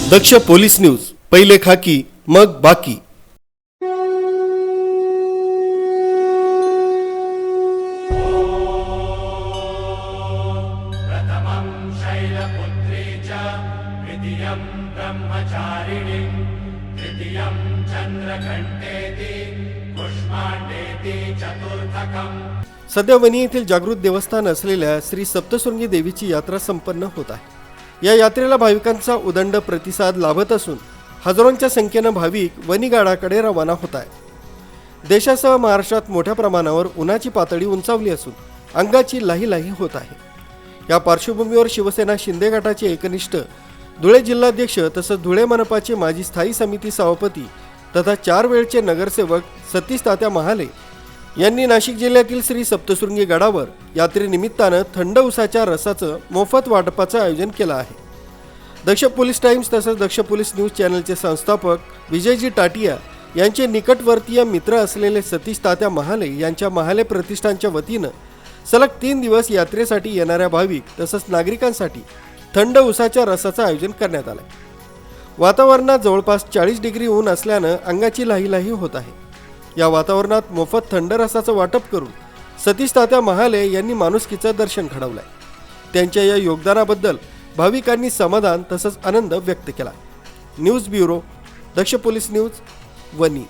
दक्ष police news, पहिले खाकी मग बाकी। प्रथमं शैलपुत्री च द्वितीयं ब्रह्मचारिणी तृतीयं चंद्रघंटेति पुष्मांडेति चतुर्थकम्। सध्या वणी येथील जागृत देवस्थान असलेल्या श्री सप्तशृंगी देवीची यात्रा संपन्न होत आहे। या यात्रेला भाविकांचा उदंड प्रतिसाद लाभत असून हजारोंच्या संख्येने भाविक वणीगडाकडे रवाना होत आहेत। देशासह महाराष्ट्रात मोठ्या प्रमाणावर उन्हाची पातळी उंचावली असून अंगाची लाही होत आहे। या पार्श्वभूमीवर शिवसेना शिंदे गटाचे एकनिष्ठ धुळे जिल्हाध्यक्ष तसंच धुळे मनपाचे माजी स्थायी समिती सभापती तथा 4 वेळचे नगरसेवक सतीश तात्या महाले यांनी नाशिक जिल्ह्यातील श्री सप्तशृंगी गडावर यात्रेनिमित्तानं थंड उसाच्या रसाचं मोफत वाटपाचं आयोजन केलं आहे। दक्ष पोलीस टाइम्स तसंच दक्ष पोलीस न्यूज चॅनलचे संस्थापक विजयजी टाटिया यांचे निकटवर्तीय मित्र असलेले सतीश तात्या महाले यांच्या महाले प्रतिष्ठानच्या वतीनं सलग 3 दिवस यात्रेसाठी येणाऱ्या भाविक तसंच नागरिकांसाठी थंड उसाच्या रसाचं आयोजन करण्यात आलं। वातावरणात जवळपास 40 डिग्री ऊन असल्यानं अंगाची लाही होत आहे। या वातावरणात मोफत थंड रसाचं वाटप करून सतीश तात्या महाले यांनी माणुसकीचं दर्शन घडवलंय। त्यांच्या या योगदानाबद्दल भाविकांनी समाधान तसंच आनंद व्यक्त केला। न्यूज ब्युरो, दक्ष पोलीस न्यूज, वणी।